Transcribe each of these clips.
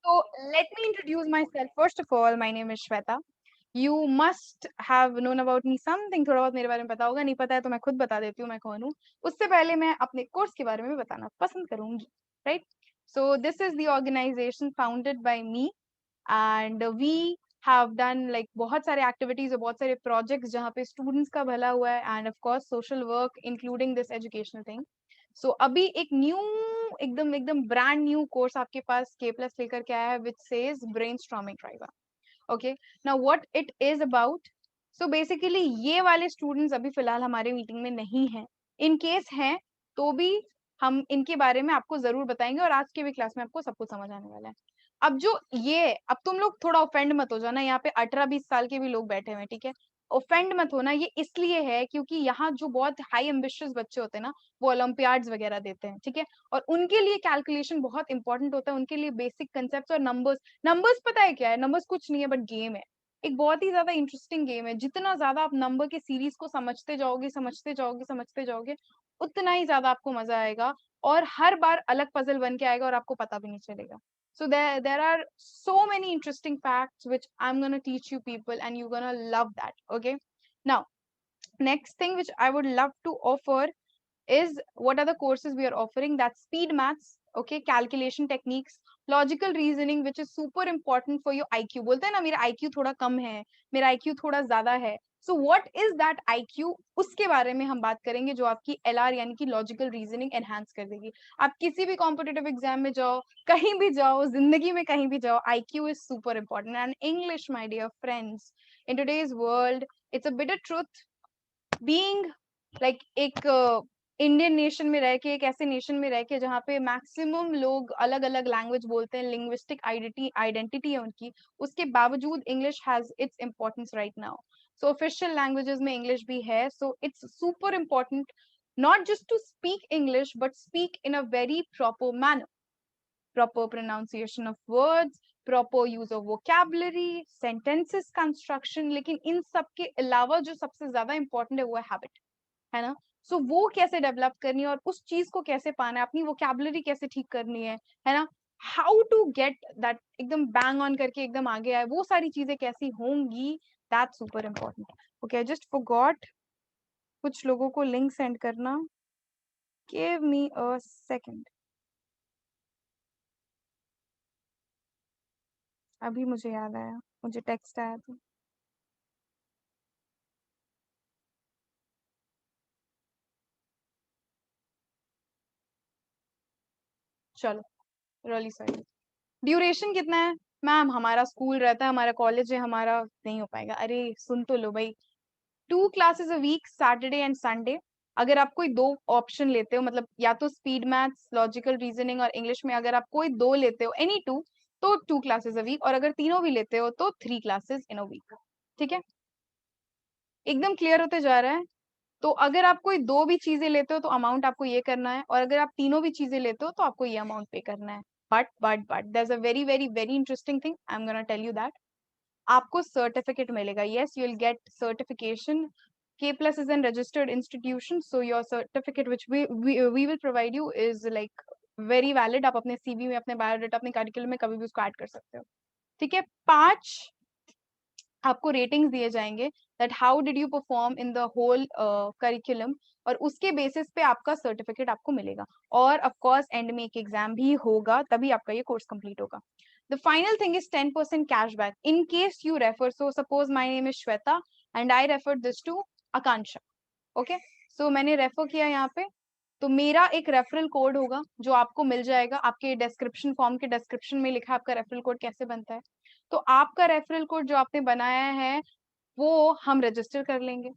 So let me introduce myself. First of all, my name is Shweta. You must have known about me something. थोड़ा बहुत मेरे बारे में पता होगा, नहीं पता है तो मैं खुद बता देती हूँ मैं कौन हूँ. उससे पहले मैं अपने कोर्स के बारे में भी बताना पसंद करूंगी, right? So this is the organization founded by me, and we have done like बहुत सारे activities और बहुत सारे projects जहाँ पे students का भला हुआ है, and of course social work including this educational thing. So अभी एक न्यू एकदम एकदम ब्रांड न्यू कोर्स आपके पास के प्लस लेकर के आया है which says brainstorming driver. Okay, now what it is about. So basically ये वाले स्टूडेंट्स अभी फिलहाल हमारे मीटिंग में नहीं हैं. इन केस हैं तो भी हम इनके बारे में आपको जरूर बताएंगे और आज के भी क्लास में आपको सब कुछ समझ आने वाला है. अब जो ये अब तुम लोग थोड़ा ऑफेंड मत हो जाना, यहाँ पे 18-20 साल के भी लोग बैठे हुए हैं, ठीक है? ऑफेंड मत होना. ये इसलिए है क्योंकि यहाँ जो बहुत हाई एम्बिशियस बच्चे होते हैं ना, वो ओलंपियाड्स वगैरह देते हैं, ठीक है? और उनके लिए कैलकुलेशन बहुत इंपॉर्टेंट होता है, उनके लिए बेसिक कंसेप्ट और नंबर्स. नंबर्स पता है क्या है? नंबर्स कुछ नहीं है बट गेम है. एक बहुत ही ज्यादा इंटरेस्टिंग गेम है. जितना ज्यादा आप नंबर के सीरीज को समझते जाओगे समझते जाओगे समझते जाओगे, उतना ही ज्यादा आपको मजा आएगा. और हर बार अलग पजल बन के आएगा और आपको पता भी नहीं चलेगा. So there are so many interesting facts which I'm gonna teach you people, and you're gonna love that. Okay. Now, next thing which I would love to offer is what are the courses we are offering. That's speed maths, okay, calculation techniques, logical reasoning, which is super important for your IQ. बोलते हैं ना मेरा IQ थोड़ा कम है, मेरा IQ थोड़ा ज्यादा है. So what is that IQ? उसके बारे में हम बात करेंगे जो आपकी LR यानी कि लॉजिकल रीजनिंग एनहांस कर देगी. आप किसी भी कॉम्पिटेटिव एग्जाम में जाओ, कहीं भी जाओ, जिंदगी में कहीं भी जाओ, IQ is super important. And English, my dear friends, in today's world, it's a bitter truth. Being like एक इंडियन नेशन में रह के, एक ऐसे नेशन में रह के जहाँ पे मैक्सिमम लोग अलग अलग लैंग्वेज बोलते हैं, लिंग्विस्टिक आइडेंटिटी है उनकी, उसके बावजूद English has its importance right now. So official languages में इंग्लिश भी है. So it's super important not just to speak English but speak in a very proper manner. Proper pronunciation of words, proper use of vocabulary, sentences construction. लेकिन इन सब के अलावा जो सबसे ज्यादा इंपॉर्टेंट है वो है हैबिट, है ना? सो वो कैसे डेवलप करनी है और उस चीज को कैसे पाना है, अपनी वोकैबुलरी कैसे ठीक करनी है ना? हाउ टू गेट दैट एकदम बैंग ऑन करके एकदम आगे आए, वो सारी चीजें कैसी होंगी, that's super important. Okay, I just forgot कुछ लोगों को लिंक सेंड करना. Give me a second. अभी मुझे याद आया, मुझे टेक्स्ट आया था. चलो, रियली सॉरी. ड्यूरेशन कितना है? मैम हमारा स्कूल रहता है, हमारा कॉलेज है, हमारा नहीं हो पाएगा. अरे सुन तो लो भाई. 2 classes a week, Saturday and Sunday. अगर आप कोई दो ऑप्शन लेते हो, मतलब या तो स्पीड मैथ्स, लॉजिकल रीजनिंग और इंग्लिश में अगर आप कोई दो लेते हो, एनी टू, तो 2 क्लासेस अ वीक. और अगर तीनों भी लेते हो तो 3 क्लासेस इन अ वीक. ठीक है, एकदम क्लियर होते जा रहा है. तो अगर आप कोई दो भी चीजें लेते हो तो अमाउंट आपको ये करना है, और अगर आप तीनों भी चीजें लेते हो तो आपको ये अमाउंट पे करना है. But there is a very very very interesting thing, I am gonna tell you that. आपको सर्टिफिकेट मिलेगा. Yes, you will get certification. K plus is an registered institution, so your certificate which we will provide you is like very valid. आप अपने CV में, अपने biodata, अपने curriculum में कभी भी उसको ऐड कर सकते हो. ठीक है, 5 आपको रेटिंग्स दिए जाएंगे that how did you perform in the whole curriculum, और उसके बेसिस पे आपका सर्टिफिकेट आपको मिलेगा. और ऑफ कोर्स एंड में एक एग्जाम भी होगा, तभी आपका ये कोर्स कंप्लीट होगा. The final thing is 10% cashback in case you refer. So suppose my name is Shweta and I referred this to Akansha. Okay, so मैंने रेफर किया यहाँ पे, तो मेरा एक रेफरल कोड होगा जो आपको मिल जाएगा. आपके डिस्क्रिप्शन फॉर्म के डिस्क्रिप्शन में लिखा है आपका रेफरल कोड कैसे बनता है. तो आपका रेफरल कोड जो आपने बनाया है वो हम रजिस्टर कर लेंगे.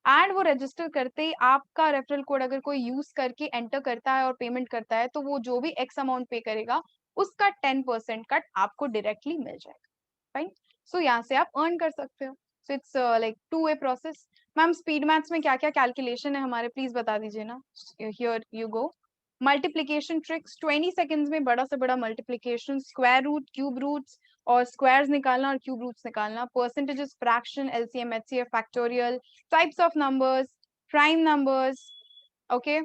एंड वो रजिस्टर करते ही आपका रेफरल कोड अगर कोई यूज करके एंटर करता है और पेमेंट करता है, तो वो जो भी एक्स अमाउंट पे करेगा उसका 10% कट आपको डायरेक्टली मिल जाएगा. फाइन. सो यहाँ से आप अर्न कर सकते हो. So it's like 2 way process. Ma'am speed maths में क्या क्या कैलकुलेशन है हमारे, प्लीज बता दीजिए ना. Here you go. Multiplication tricks 20 seconds में बड़ा से बड़ा multiplication, square root, cube roots और स्क्वायर्स निकालना और क्यूब रूट्स निकालना, percentages, fraction, LCM, HCF, factorial, types of numbers, prime numbers, okay,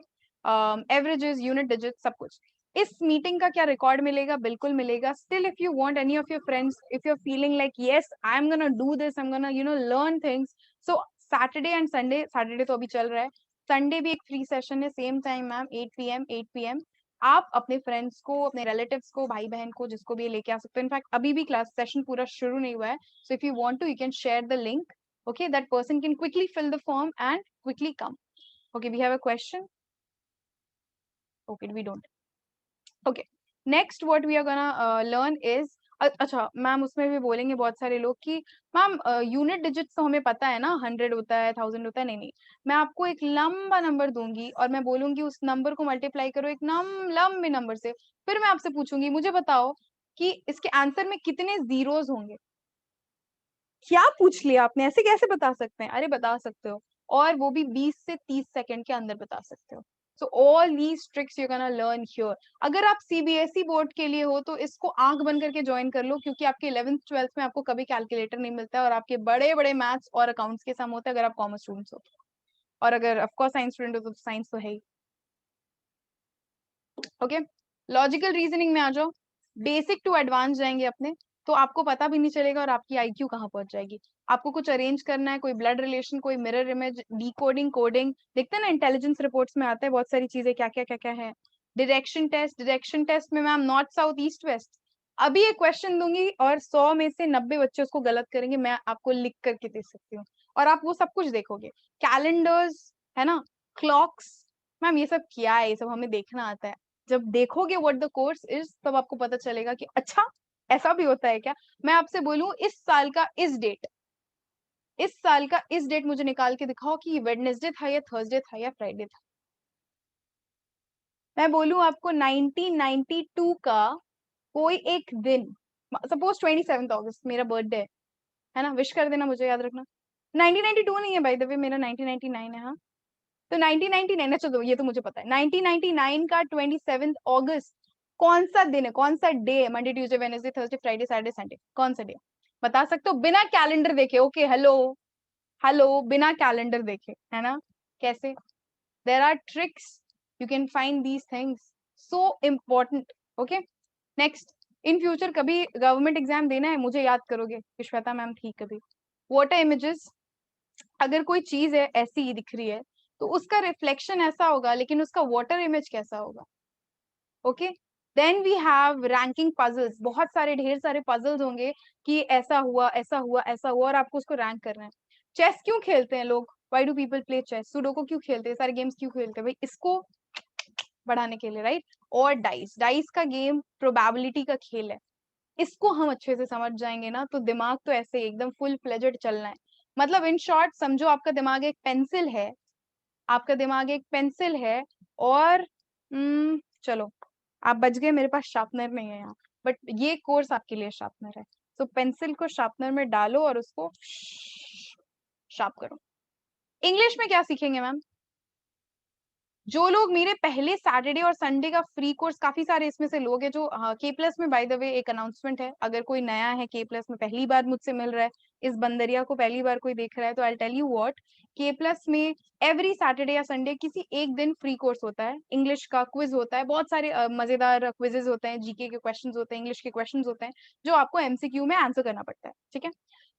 averages, unit digit, सब कुछ. इस मीटिंग का क्या रिकॉर्ड मिलेगा? बिल्कुल मिलेगा। Still if you want any of your friends, if you are feeling like yes I am gonna do this, I am gonna learn things, so Saturday and Sunday, Saturday तो अभी चल रहा है, संडे भी एक फ्री सेशन है, same time ma'am 8 p.m. आप अपने फ्रेंड्स को, अपने रिलेटिव्स को, भाई बहन को, जिसको भी लेके आ सकते हो। इनफैक्ट अभी भी क्लास सेशन पूरा शुरू नहीं हुआ है, so if you want to you can share the link, okay, that person can quickly fill the form and quickly come. Okay, we have a question. Okay, we don't. Okay, next what we are gonna learn is, अच्छा ma'am उसमें भी बोलेंगे बहुत सारे लोग कि ma'am unit digits तो हमें पता है ना, 100 होता है, 1000 होता है। नहीं नहीं, मैं आपको एक लंबा नंबर दूंगी और मैं बोलूंगी उस नंबर को मल्टीप्लाई करो एक लंबे नंबर से, फिर मैं आपसे पूछूंगी मुझे बताओ कि इसके आंसर में कितने जीरोस होंगे। क्या पूछ लिया आपने, ऐसे कैसे बता सकते हैं? अरे बता सकते हो, और वो भी 20 से 30 सेकंड के अंदर बता सकते हो। So all these tricks you gonna learn here. अगर आप सीबीएसई बोर्ड के लिए हो तो इसको आंख बंद करके ज्वाइन कर लो, क्योंकि आपके 11th 12th में आपको कभी कैलकुलेटर नहीं मिलता है और आपके बड़े बड़े मैथ्स और अकाउंट्स के सम होते हैं, अगर आप कॉमर्स स्टूडेंट्स हो। और अगर ऑफकोर्स साइंस स्टूडेंट हो तो साइंस तो है ही। ओके, लॉजिकल रीजनिंग में आ जाओ, बेसिक टू एडवांस जाएंगे अपने, तो आपको पता भी नहीं चलेगा और आपकी आईक्यू कहाँ पहुंच जाएगी। आपको कुछ अरेंज करना है, कोई ब्लड रिलेशन, कोई मिरर इमेज, डिकोडिंग, कोडिंग, देखते हैं ना इंटेलिजेंस रिपोर्ट्स में आता है बहुत सारी चीजें, क्या क्या है। डायरेक्शन टेस्ट में ma'am north south east west, अभी एक क्वेश्चन दूंगी और 100 में से 90 बच्चे उसको गलत करेंगे, मैं आपको लिख करके दे सकती हूँ, और आप वो सब कुछ देखोगे। कैलेंडर्स है ना, क्लॉक्स, मैम ये सब क्या है, ये सब हमें देखना आता है। जब देखोगे व्हाट द कोर्स इज, तब आपको पता चलेगा कि अच्छा ऐसा भी होता है क्या। मैं आपसे बोलूं इस साल का इस डेट मुझे निकाल के दिखाओ कि वेडनेसडे था या थर्सडे था या फ्राइडे था। मैं बोलूं आपको 1992 का कोई एक दिन, सपोज 27 अगस्त मेरा बर्थडे है ना, विश कर देना, मुझे याद रखना। 1992 नहीं है बाय द वे, मेरा 1999 है। हाँ, तो 1999, चलो ये तो मुझे पता है, 1999 का 27 अगस्त कौन सा दिन है, कौन सा डे है? Monday Tuesday Wednesday Thursday Friday Saturday Sunday, कौन सा डे? बता सकते हो बिना कैलेंडर देखे? ओके, हेलो हेलो, बिना कैलेंडर देखे, है ना? कैसे? There are tricks, you can find these things, so important. Okay, next, in future कभी गवर्नमेंट एग्जाम देना है, मुझे याद करोगे कि श्वेता मैम थी कभी। वाटर इमेजेस, अगर कोई चीज है ऐसी ही दिख रही है तो उसका रिफ्लेक्शन ऐसा होगा, लेकिन उसका वाटर इमेज कैसा होगा? Okay, then we have ranking puzzles, बहुत सारे ढेर सारे पजल्स होंगे कि ऐसा हुआ ऐसा हुआ ऐसा हुआ, और आपको उसको रैंक करना है। चेस क्यों खेलते हैं लोग? Why do people play chess? Sudoku क्यों खेलते हैं? सारे गेम्स क्यों खेलते हैं भाई? इसको बढ़ाने के लिए, राइट? और डाइस, डाइस का गेम प्रोबेबिलिटी का खेल है, इसको हम अच्छे से समझ जाएंगे ना तो दिमाग तो ऐसे एकदम फुल फ्लेजेड चलना है। मतलब इन शॉर्ट समझो, आपका दिमाग एक पेंसिल है, आपका दिमाग एक पेंसिल है, और चलो आप बच गए, मेरे पास शार्पनर नहीं है यहाँ, बट ये कोर्स आपके लिए शार्पनर है। तो पेंसिल को शार्पनर में डालो और उसको शार्प करो। इंग्लिश में क्या सीखेंगे मैम? जो लोग मेरे पहले सैटरडे और संडे का फ्री कोर्स, काफी सारे इसमें से लोग हैं जो के प्लस में, बाय द वे एक अनाउंसमेंट है, अगर कोई नया है के प्लस में, पहली बार मुझसे मिल रहा है, इस बंदरिया को पहली बार कोई देख रहा है, तो आई टेल यू व्हाट, के प्लस में एवरी सैटरडे या संडे किसी एक दिन फ्री कोर्स होता है, इंग्लिश का क्विज होता है, बहुत सारे मजेदार क्विजेज होते हैं, जीके के क्वेश्चंस होते हैं, इंग्लिश के क्वेश्चंस होते हैं, जो आपको एमसीक्यू में आंसर करना पड़ता है, ठीक है?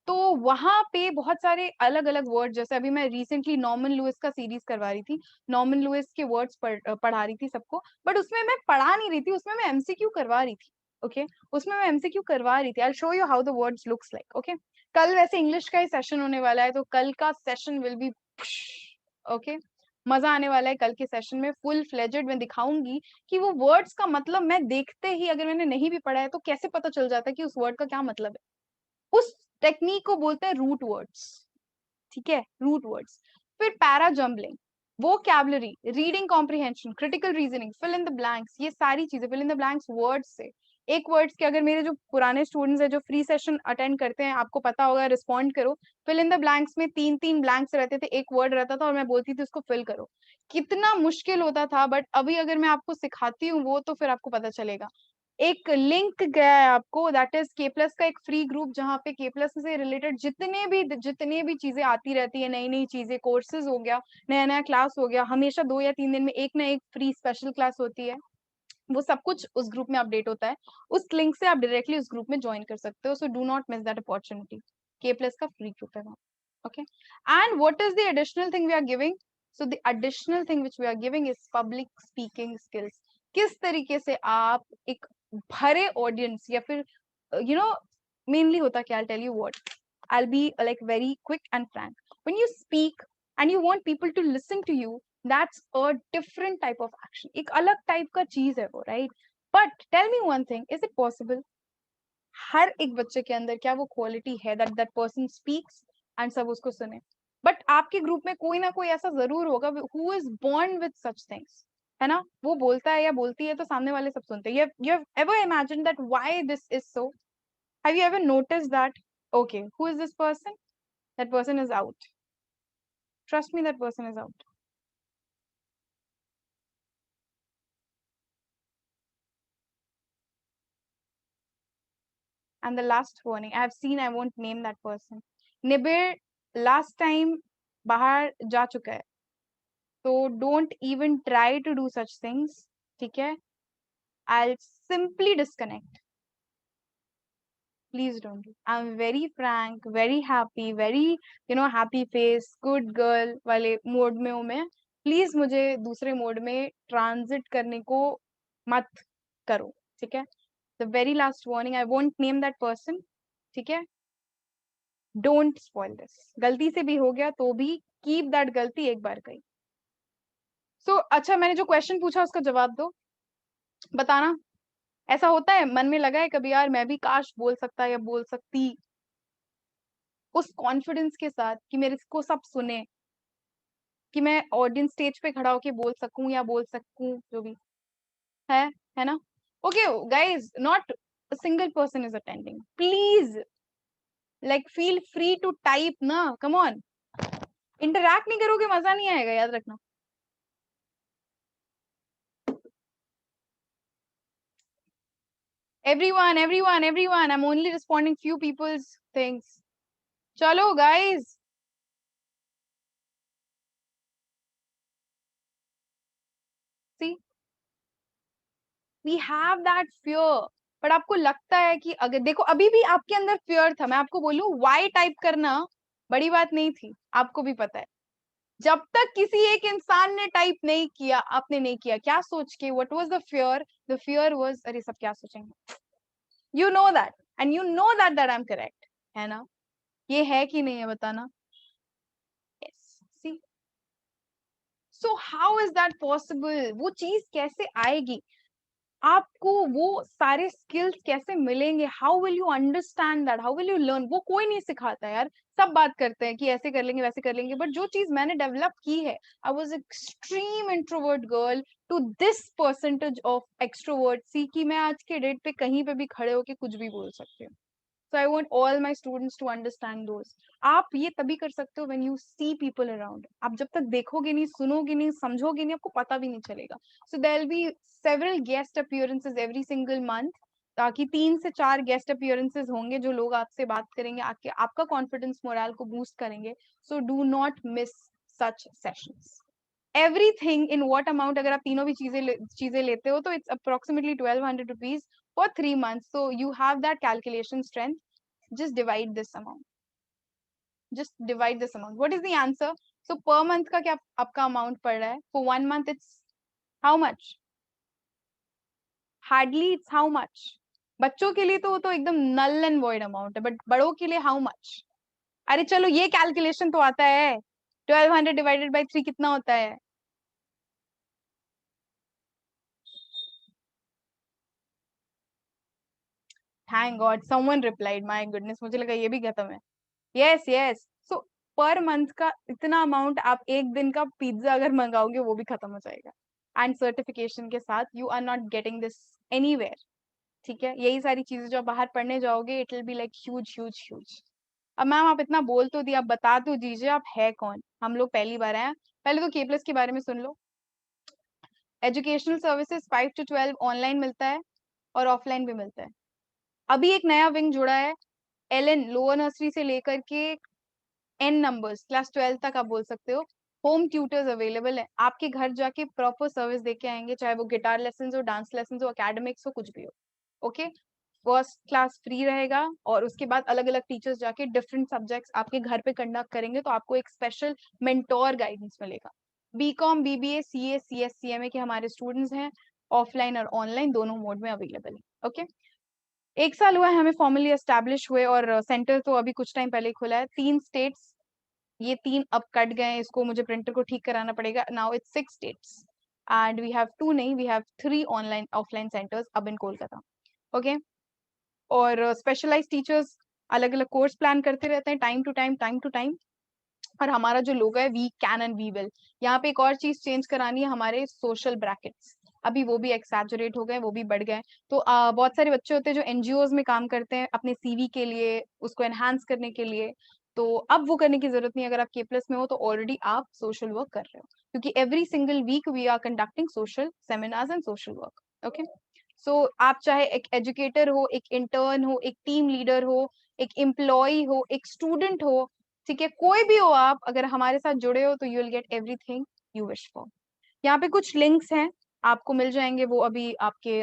तो वहां पे बहुत सारे अलग अलग वर्ड, जैसे अभी मैं रिसेंटली नॉर्मन लुइस का सीरीज करवा रही थी, नॉर्मन लुइस के वर्ड्स पढ़ा रही थी सबको, बट उसमें मैं पढ़ा नहीं रही थी, उसमें मैं एमसीक्यू करवा रही थी। ओके, उसमें मैं एमसीक्यू करवा रही थी। I show you how the words looks like. Okay, कल वैसे इंग्लिश का ही सेशन होने वाला है, तो कल का सेशन विल बी ओके, मजा आने वाला है कल के सेशन में, फुल फ्लेजेड मैं दिखाऊंगी कि वो वर्ड्स का मतलब मैं देखते ही, अगर मैंने नहीं भी पढ़ा है तो कैसे पता चल जाता है कि उस वर्ड का क्या मतलब है। उस टेक्निक को बोलते हैं रूट वर्ड्स, ठीक है? Root words. फिर para jumbling, vocabulary, reading comprehension, critical reasoning, fill in the blanks, ये सारी चीजें fill in the blanks words से। एक वर्ड्स के, अगर मेरे जो पुराने स्टूडेंट्स हैं जो फ्री सेशन अटेंड करते हैं, आपको पता होगा, रिस्पॉन्ड करो, फिल इन द ब्लैंक्स में 3-3 ब्लैंक्स रहते थे, एक वर्ड रहता था और मैं बोलती थी उसको फिल करो। कितना मुश्किल होता था, बट अभी अगर मैं आपको सिखाती हूँ वो, तो फिर आपको पता चलेगा। एक लिंक गया है आपको, दैट इज के प्लस का एक फ्री ग्रुप, जहाँ पे के प्लस से रिलेटेड जितने भी चीजें आती रहती है, नई नई चीजें, कोर्सेज हो गया, नया नया क्लास हो गया, हमेशा 2 या 3 दिन में एक ना एक फ्री स्पेशल क्लास होती है। वो सब कुछ उस ग्रुप में अपडेट होता है, उस लिंक से आप डायरेक्टली उस ग्रुप में ज्वाइन कर सकते हो, so do not miss that opportunity. के प्लस का फ्री ग्रुप है वहाँ। Okay, and what is the additional thing we are giving? So the additional thing which we are giving is public speaking skills. किस तरीके से आप एक भरे ऑडियंस या फिर यू नो मेनली होता क्या, I tell you what, I'll be like very quick and frank. When you speak and you want people to listen to you, that's a different type of action. एक अलग type का चीज है वो, right? But tell me one thing, is it possible हर एक बच्चे के अंदर क्या वो क्वालिटी है that that person speaks and सब उसको सुने? बट आपके ग्रुप में कोई ना कोई ऐसा जरूर होगा who is born with such things, है ना? वो बोलता है या बोलती है तो सामने वाले सब सुनते हैं। You have ever imagined that why this is so? Have you ever noticed that? Okay, who is this person? That person is out. Trust me, that person is out. And the last warning, I have seen, I won't name that person. Nibir last time बाहर जा चुका है, so don't even try to do such things. ठीक है? I'll simply disconnect. Please don't do. I'm very frank, very happy, very happy face, good girl वाले mode में हूँ मैं. प्लीज मुझे दूसरे मोड में ट्रांजिट करने को मत करो, ठीक है? The very last warning, I won't name that person. ठीक है? Don't spoil this. गलती से भी हो गया तो भी keep that गलती एक बार कही. So अच्छा, मैंने जो क्वेश्चन पूछा उसका जवाब दो, बताना। ऐसा होता है मन में लगा है कभी यार मैं भी काश बोल सकता या बोल सकती उस कॉन्फिडेंस के साथ कि मेरे को सब सुने, कि मैं ऑडियंस स्टेज पे खड़ा होके बोल सकूं या बोल सकूं जो भी है है ना? Okay guys, not a single person is attending. Please, like feel free to type ना, come on. इंटरैक्ट नहीं करोगे मजा नहीं आएगा, याद रखना। everyone, I'm only responding few people's things. चलो guys, see, we have that fear. But आपको लगता है कि अगर देखो अभी भी आपके अंदर फियर था, मैं आपको बोलूं वाई टाइप करना बड़ी बात नहीं थी, आपको भी पता है। जब तक किसी एक इंसान ने टाइप नहीं किया, आपने नहीं किया, क्या सोच के, what was the fear was अरे सब क्या सोचेंगे, you know that, and you know that that I am correct, है ना? ये है कि नहीं है बताना? Yes, see, so how is that possible? वो चीज कैसे आएगी आपको? वो सारे स्किल्स कैसे मिलेंगे? How will you understand that? How will you learn? वो कोई नहीं सिखाता यार। सब बात करते हैं कि ऐसे कर लेंगे वैसे कर लेंगे, बट जो चीज मैंने डेवलप की है, I was extreme introvert girl to this percentage of extrovert सी, कि मैं आज के डेट पे कहीं पे भी खड़े होके कुछ भी बोल सकती हूँ। So I want all my students to understand those. आप ये तभी कर सकते हो when you see people around. आप जब तक देखोगे नहीं, सुनोगे नहीं, समझोगे नहीं, आपको पता भी नहीं चलेगा. So there'll be several guest appearances every single month. ताकि 3 से 4 गेस्ट अपीयरेंसेस होंगे जो लोग आपसे बात करेंगे, आपके आपका कॉन्फिडेंस मोरल को बूस्ट करेंगे. सो do not miss such sessions. Everything in what amount, अगर आप तीनों भी चीजें लेते हो तो it's approximately 1200 rupees for 3 months. So you have that calculation strength. Just divide this amount. Just divide this amount. What is the answer? So per month का क्या आपका amount पड़ रहा है? For 1 month it's how much? Hardly it's how much? बच्चों के लिए तो वो तो एकदम null and void amount है, but बड़ों के लिए how much? अरे चलो ये calculation तो आता है, 1200 divided by 3 कितना होता है? Thank God someone replied. My goodness, मुझे लगा ये भी खत्म है. Yes, yes. So per month का इतना अमाउंट आप एक दिन का पिज्जा अगर मंगाओगे वो भी खत्म हो जाएगा, एंड सर्टिफिकेशन के साथ you are not getting this anywhere. ठीक है, यही सारी चीजें जो आप बाहर पढ़ने जाओगे it will be like huge huge huge. अब मैम आप इतना बोल तो दिया, आप बता तो दीजिए आप है कौन? हम लोग पहली बार आए हैं. पहले तो के प्लस के बारे में सुन लो. एजुकेशनल सर्विसेज 5 to 12 ऑनलाइन मिलता है और ऑफलाइन भी मिलता है. अभी एक नया विंग जुड़ा है, एल एन लोअर नर्सरी से लेकर के एन नंबर्स क्लास 12 तक आप बोल सकते हो. होम ट्यूटर्स अवेलेबल है, आपके घर जाके प्रॉपर सर्विस दे के आएंगे, चाहे वो गिटार लेसन हो, डांस लेसन हो, एकेडमिक्स हो, कुछ भी हो। ओके, फर्स्ट क्लास फ्री रहेगा, और उसके बाद अलग अलग टीचर्स जाके डिफरेंट सब्जेक्ट्स आपके घर पे कंडक्ट करेंगे, तो आपको एक स्पेशल मेंटोर गाइडेंस मिलेगा। B Com, BBA, CA, CS, CMA के हमारे स्टूडेंट्स हैं, ऑफलाइन और ऑनलाइन दोनों मोड में अवेलेबल है। ओके, 1 साल हुआ है हमें फॉर्मली एस्टैब्लिश हुए, और सेंटर तो अभी कुछ टाइम पहले ही खुला है। 3 स्टेट्स, ये 3 अब कट गए, इसको मुझे प्रिंटर को ठीक कराना पड़ेगा। Now it's 6 states, and we have 2 नहीं, we have 3 online offline centres अब इन कोलकाता। ओके, और स्पेशलाइज टीचर्स अलग अलग कोर्स प्लान करते रहते हैं, टाइम टू टाइम। और हमारा जो लोगो है, we can and we will. यहाँ पे एक और चीज चेंज करानी है, हमारे सोशल ब्रैकेट्स अभी वो भी एक्सैजरेट हो गए, वो भी बढ़ गए। तो बहुत सारे बच्चे होते हैं जो एनजीओज में काम करते हैं अपने सीवी के लिए, उसको एनहांस करने के लिए। तो अब वो करने की जरूरत नहीं, अगर आप के प्लस में हो तो ऑलरेडी आप सोशल वर्क कर रहे हो, क्योंकि every single week we are conducting social seminars and social work. Okay, so आप चाहे एक एजुकेटर हो, एक इंटर्न हो, एक टीम लीडर हो, एक एम्प्लॉय हो, एक स्टूडेंट हो, ठीक है, कोई भी हो आप, अगर हमारे साथ जुड़े हो तो you will get everything you wish for. यहाँ पे कुछ लिंक्स हैं, आपको मिल जाएंगे, वो अभी आपके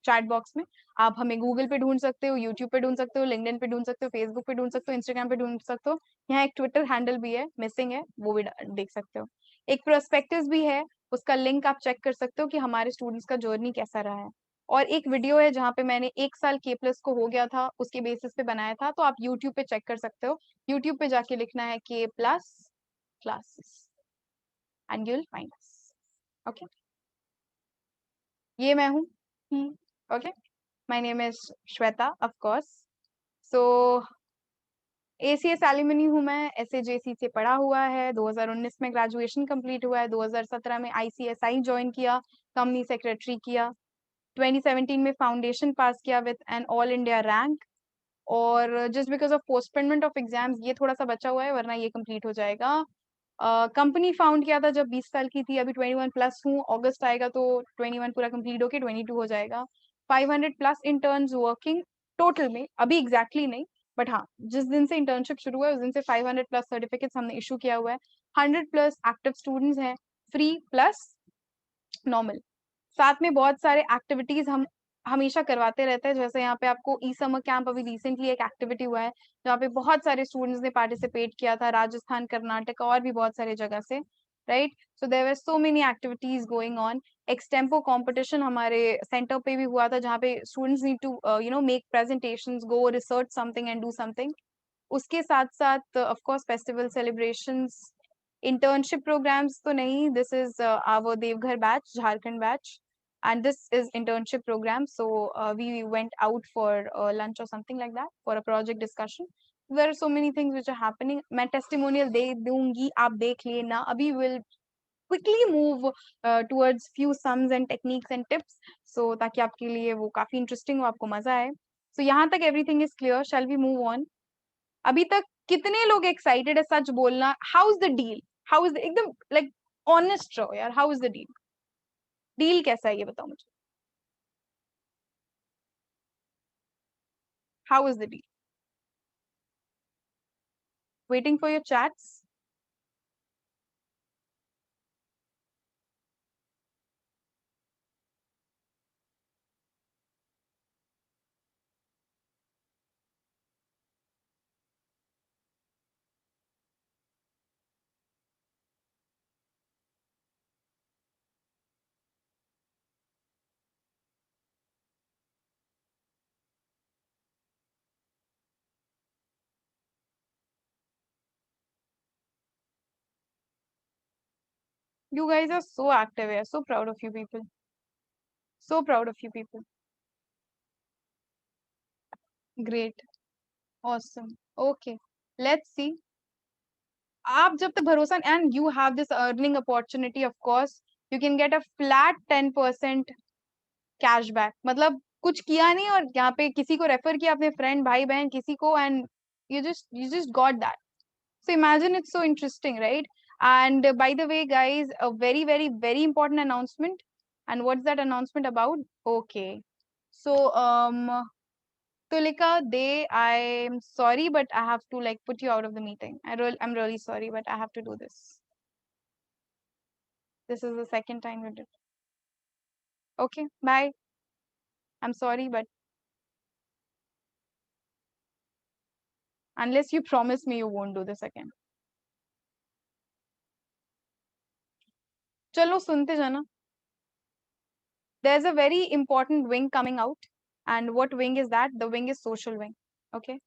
चैट बॉक्स में। आप हमें गूगल पे ढूंढ सकते हो, यूट्यूब पे ढूंढ सकते हो, लिंक्डइन पे ढूंढ सकते हो, फेसबुक पे ढूंढ सकते हो, इंस्टाग्राम पे ढूंढ सकते हो। यहाँ एक ट्विटर हैंडल भी है, मिसिंग है, वो भी देख सकते हो। एक प्रोस्पेक्टस भी है, उसका लिंक आप चेक कर सकते हो कि हमारे स्टूडेंट्स का जर्नी कैसा रहा है। और एक वीडियो है जहाँ पे मैंने 1 साल के प्लस को हो गया था उसके बेसिस पे बनाया था, तो आप यूट्यूब पे चेक कर सकते हो। यूट्यूब पे जाके लिखना है के plus classes and you will find us. Okay, ये मैं हूँ। Okay, my name is Shweta, of course. So ACS alumni हूँ मैं, एसएजेसी से पढ़ा हुआ है, 2019 में ग्रेजुएशन कंप्लीट हुआ है, 2017 में आईसीएसआई ज्वाइन किया, कंपनी सेक्रेटरी किया, 2017 में फाउंडेशन पास किया with an all India rank. और just because of postponement of exams ये थोड़ा सा बचा हुआ है, वरना ये कंप्लीट हो जाएगा। कंपनी फाउंड किया था जब 20 साल की थी, अभी 21 प्लस हूँ, अगस्त आएगा तो 21 पूरा कंप्लीट होके 22 हो जाएगा। 500 प्लस इंटर्न्स वर्किंग टोटल में, अभी एग्जैक्टली नहीं, बट हाँ, जिस दिन से इंटर्नशिप शुरू हुआ है उस दिन से 500 प्लस सर्टिफिकेट्स हमने इशू किया हुआ है। 100 प्लस एक्टिव स्टूडेंट्स हैं, फ्री प्लस नॉर्मल। साथ में बहुत सारे एक्टिविटीज हम हमेशा करवाते रहते हैं, जैसे यहाँ पे आपको ई समर कैंप अभी रिसेंटली एक एक्टिविटी हुआ है जहाँ पे बहुत सारे स्टूडेंट्स ने पार्टिसिपेट किया था, राजस्थान, कर्नाटक और भी बहुत सारे जगह से, right. So there were so many activities going on. Extempore competition हमारे सेंटर पे भी हुआ था, जहाँ पे students need to make presentations, go research something and do something. उसके साथ साथ of course festival celebrations. Internship programs तो नहीं, this is our Deoghar batch, Jharkhand batch, and this is internship program. So we went out for lunch or something like that for a project discussion. There are so many things which are happening. मैं testimonial दे दूंगी, आप देख लिए ना। अभी will quickly move towards few sums and techniques and tips, so ताकि आपके लिए वो काफी interesting हो, आपको मजा आए। So यहाँ तक everything is clear. Shall we move on? अभी तक कितने लोग एक्साइटेड है, सच बोलना। How is the deal? How is the, एकदम लाइक ऑनेस्ट रहो यार, how is the deal? Deal कैसा है ये बताओ मुझे, how is the deal? Waiting for your chats. You guys are so active here, so proud of you people, so proud of you people. Great, awesome, okay, let's see। आप जब तक भरोसा, and you have this earning opportunity, of course you can get a flat 10% cashback. मतलब कुछ किया नहीं और यहाँ पे किसी को रेफर किया, अपने फ्रेंड, भाई बहन, किसी को, and you just got that. So imagine, it's so interesting, right? And by the way, guys, a very, very, very important announcement. And what's that announcement about? Okay. So, Tulika, I'm sorry, but I have to like put you out of the meeting. I'm really sorry, but I have to do this. This is the second time you did. Okay, bye. I'm sorry, but unless you promise me you won't do this again. चलो सुनते जाना. There's a very important wing coming out. And what wing is that? The wing is social wing. Okay.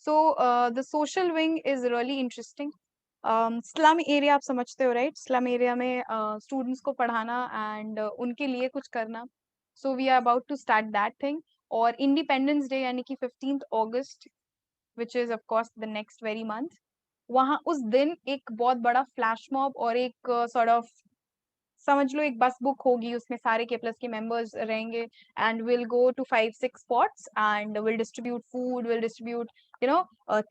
So the social wing is really interesting. Slum area आप समझते हो right. Slum area में students को पढ़ाना and उनके लिए कुछ करना. So we are about to start that thing. और इंडिपेंडेंस डे यानी कि 15th August which is of course the next very month, वहां उस दिन एक बहुत बड़ा फ्लैश मॉब और एक सॉर्ट ऑफ समझ लो एक बस बुक होगी, उसमें सारे के प्लस के मेंबर्स रहेंगे and will go to 5-6 spots and will distribute food, will distribute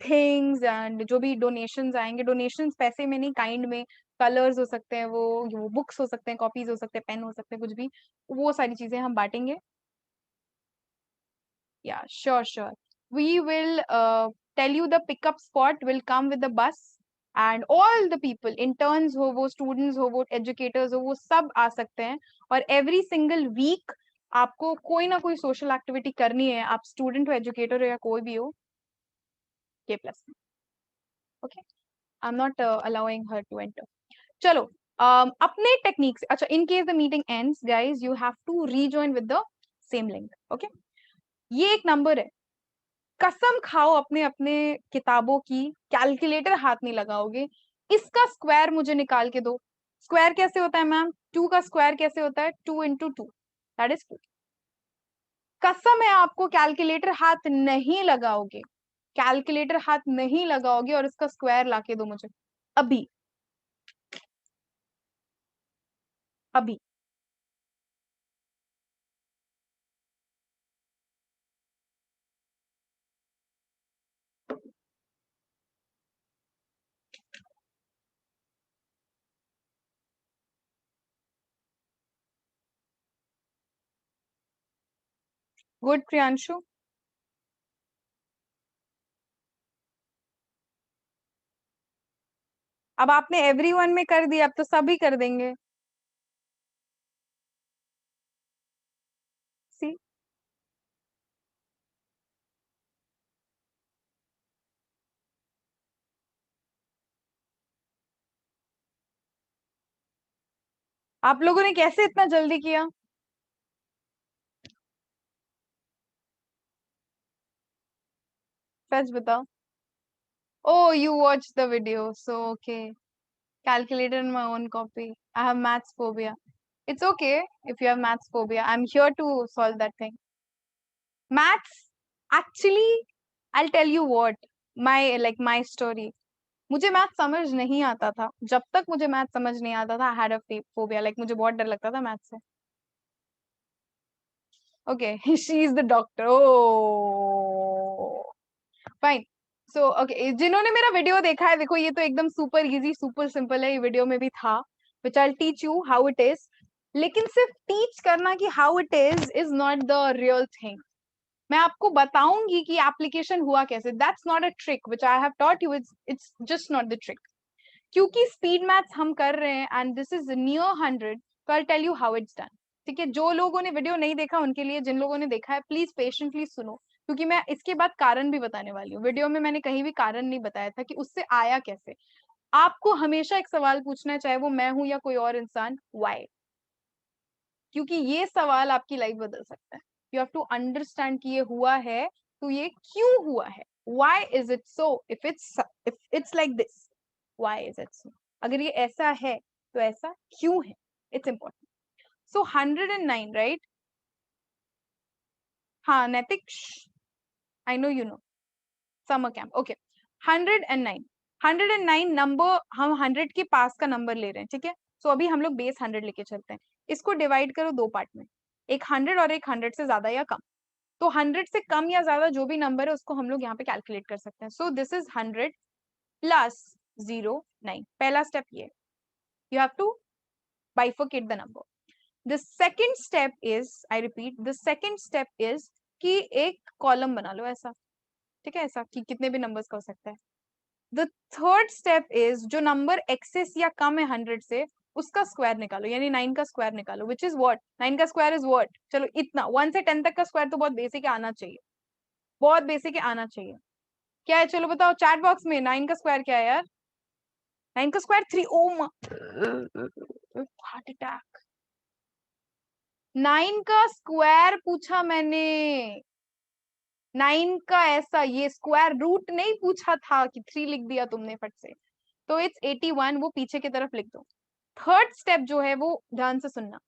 things and जो भी डोनेशंस आएंगे, डोनेशंस पैसे में नहीं काइंड में, कलर्स हो सकते हैं, वो बुक्स हो सकते हैं, कॉपीज हो सकते हैं, पेन हो सकते हैं, कुछ भी, वो सारी चीजें हम बांटेंगे. Yeah, sure, sure. We will tell you the pickup spot will come with the bus and all the people, interns हो, वो students हो, वो educators हो, वो सब आ सकते हैं. और every single week आपको कोई ना कोई social activity करनी है. आप student हो, educator हो या कोई भी हो, K plus. Okay, I'm not allowing her to enter. चलो, अपने techniques. अच्छा, in case the meeting ends, guys, you have to rejoin with the same link. Okay, ये एक number है. कसम खाओ अपने अपने किताबों की, कैलकुलेटर हाथ नहीं लगाओगे. इसका स्क्वायर मुझे निकाल के दो. स्क्वायर कैसे होता है मैम? 2 का स्क्वायर कैसे होता है? 2 × 2, दैट इज 2. कसम है आपको, कैलकुलेटर हाथ नहीं लगाओगे, कैलकुलेटर हाथ नहीं लगाओगे और इसका स्क्वायर लाके दो मुझे अभी अभी. गुड प्रियांशु. अब आपने एवरीवन में कर दिया, अब तो सभी कर देंगे. सी, आप लोगों ने कैसे इतना जल्दी किया? सच बताओ. Oh, you watched the video, so okay. Calculated in my own copy. I have maths phobia. It's okay if you have maths phobia. I'm here to solve that thing. Maths, actually, I'll tell you what, my story. मुझे math समझ नहीं आता था. जब तक मुझे math समझ नहीं आता था, I had a phobia. Like मुझे बहुत डर लगता था मैथ से. Okay, she is the doctor. Oh. Fine. So okay, जिन्होंने मेरा वीडियो देखा है, देखो ये तो एकदम सुपर इजी सुपर सिंपल है. ये वीडियो में भी था, which I teach you how it is. लेकिन सिर्फ टीच करना कि how it is not the real thing. मैं आपको बताऊंगी कि एप्लीकेशन हुआ कैसे. That's not a trick which I have taught you. It's just not the trick. क्योंकि स्पीड मैथ्स हम कर रहे हैं एंड दिस इज नियर 100, तो I tell you how it's done. ठीक है, जो लोगों ने वीडियो नहीं देखा उनके लिए, जिन लोगों ने देखा है प्लीज पेशेंटली सुनो, क्योंकि मैं इसके बाद कारण भी बताने वाली हूँ. वीडियो में मैंने कहीं भी कारण नहीं बताया था कि उससे आया कैसे. आपको हमेशा एक सवाल पूछना है, चाहे वो मैं हूं या कोई और इंसान, वाई. क्योंकि ये सवाल आपकी लाइफ बदल सकता है. यू हैव टू अंडरस्टैंड कि ये हुआ है तो ये क्यों हुआ है. Why is it so? If it's like this, why is it so? अगर ये ऐसा है तो ऐसा क्यों है? It's important. So 109, right? हाँ Naitik, I know you know. Summer camp, okay. 109, 109 number, हम 100 के पास का नंबर ले रहे हैं. ठीक है, सो अभी हम लोग बेस 100 लेके चलते हैं. इसको डिवाइड करो दो पार्ट में, एक 100 और एक 100 से ज्यादा या कम. तो 100 से कम या ज्यादा जो भी नंबर है उसको हम लोग यहाँ पे कैलकुलेट कर सकते हैं. So this is 100 plus 09. पहला स्टेप ये, you have to bifurcate the number. The second step is, I repeat, the second step is कि एक कॉलम बना लो ऐसा. ठीक है, ऐसा कि कितने भी नंबर्स का हो सकता है. द थर्ड स्टेप इज जो नंबर एक्सेस या कम है 100 से, उसका स्क्वायर निकालो, यानी 9 का स्क्वायर निकालो, विच इज व्हाट, 9 का स्क्वायर इज व्हाट, चलो इतना 1 से 10 तक का स्क्वायर तो बहुत बेसिक है, आना चाहिए, बहुत बेसिक है, आना चाहिए। क्या है चलो बताओ चैट बॉक्स में, 9 का स्क्वायर क्या है यार, 9 का स्क्वायर 3, ओ हार्ट अटैक, 9 का स्क्वायर पूछा मैंने, 9 का ऐसा, ये स्क्वायर रूट नहीं पूछा था कि 3 लिख दिया तुमने फट से। तो इट्स 81, वो पीछे की तरफ लिख दो। थर्ड स्टेप जो है वो ध्यान से सुनना,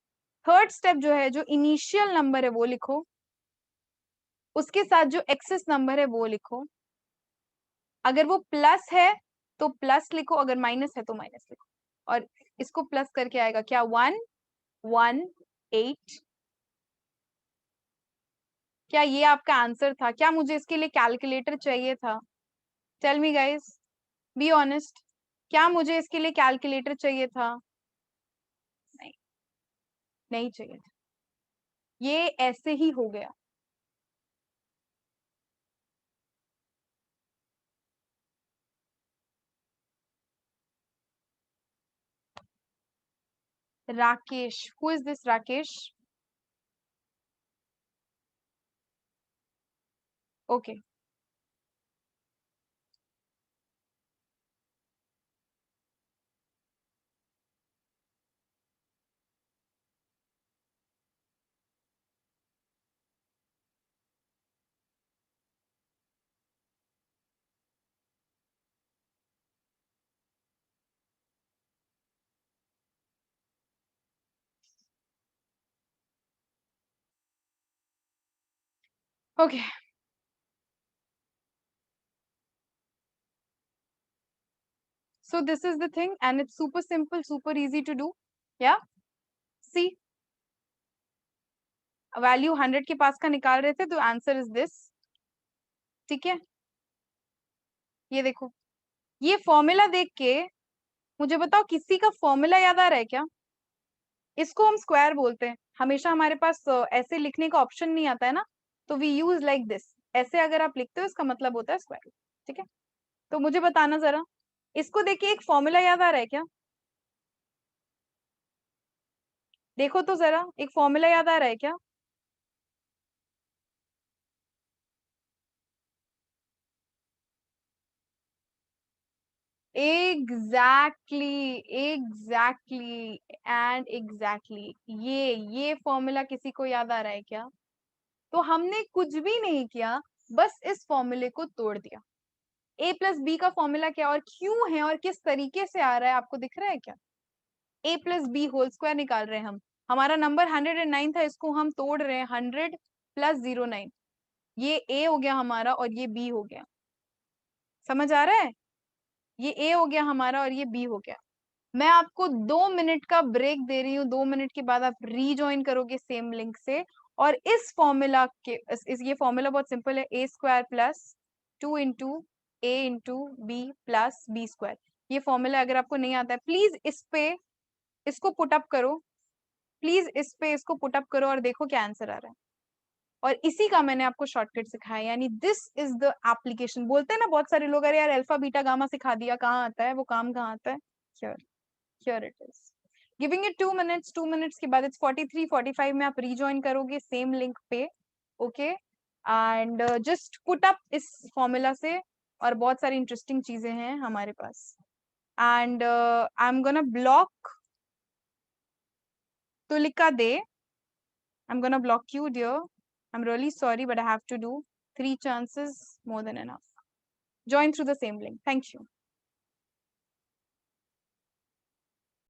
थर्ड स्टेप जो है, जो इनिशियल नंबर है वो लिखो, उसके साथ जो एक्सेस नंबर है वो लिखो, अगर वो प्लस है तो प्लस लिखो, अगर माइनस है तो माइनस लिखो, और इसको प्लस करके आएगा क्या, 118। क्या ये आपका आंसर था? क्या मुझे इसके लिए कैलकुलेटर चाहिए था? Tell me guys, be honest, क्या मुझे इसके लिए कैलकुलेटर चाहिए था? नहीं, नहीं चाहिए था, ये ऐसे ही हो गया। Rakesh, who is this Rakesh? Okay, okay, so this is the thing and it's super simple, super easy to do. Yeah, see, value 100 के पास का निकाल रहे थे तो आंसर इज दिस, ठीक है। ये देखो, ये फॉर्मूला देख के मुझे बताओ किसी का फॉर्मूला याद आ रहा है क्या? इसको हम स्क्वायर बोलते हैं, हमेशा हमारे पास ऐसे लिखने का ऑप्शन नहीं आता है ना, तो वी यूज लाइक दिस, ऐसे अगर आप लिखते हो इसका मतलब होता है स्क्वायर, ठीक है। तो मुझे बताना जरा, इसको देख के एक फॉर्मूला याद आ रहा है क्या? देखो तो जरा, एक फॉर्मूला याद आ रहा है क्या? एग्जैक्टली, एग्जैक्टली एंड एग्जैक्टली, ये फॉर्मूला किसी को याद आ रहा है क्या? तो हमने कुछ भी नहीं किया, बस इस फॉर्मूले को तोड़ दिया। ए प्लस बी का फॉर्मूला क्या और क्यों है और किस तरीके से आ रहा है आपको दिख रहा है क्या? ए प्लस बी होल स्क्वायर निकाल रहे हैं हम, हमारा नंबर 109 था, इसको हम तोड़ रहे हैं, 100 प्लस 09, ये ए हो गया हमारा और ये बी हो गया, समझ आ रहा है? ये ए हो गया हमारा और ये बी हो गया। मैं आपको 2 मिनट का ब्रेक दे रही हूँ, 2 मिनट के बाद आप रीजॉइन करोगे सेम लिंक से, और इस फॉर्मूला के ये फॉर्मूला बहुत सिंपल है, A square plus 2 into A into B plus B square. ये फॉर्मूला अगर आपको नहीं आता है, प्लीज इस पे इसको पुट अप करो, प्लीज इस पे इसको पुट अप करो और देखो क्या आंसर आ रहा है। और इसी का मैंने आपको शॉर्टकट सिखाया, यानी दिस इज द एप्लीकेशन। बोलते हैं ना बहुत सारे लोग, अरे यार अल्फा बीटा गामा सिखा दिया, कहाँ आता है वो काम, कहाँ आता है? Here, here it is. Giving it 2 minutes, 2 minutes के बाद it's 43, 45 में आप rejoin करोगे सेम लिंक पे, okay, and just put up इस फॉर्मूला से, और बहुत सारी इंटरेस्टिंग चीजें हैं हमारे पास, and I am gonna block Tulika दे, I'm gonna block you, dear. I'm really sorry, but I have to do 3 chances more than enough. Join through the same link. Thank you.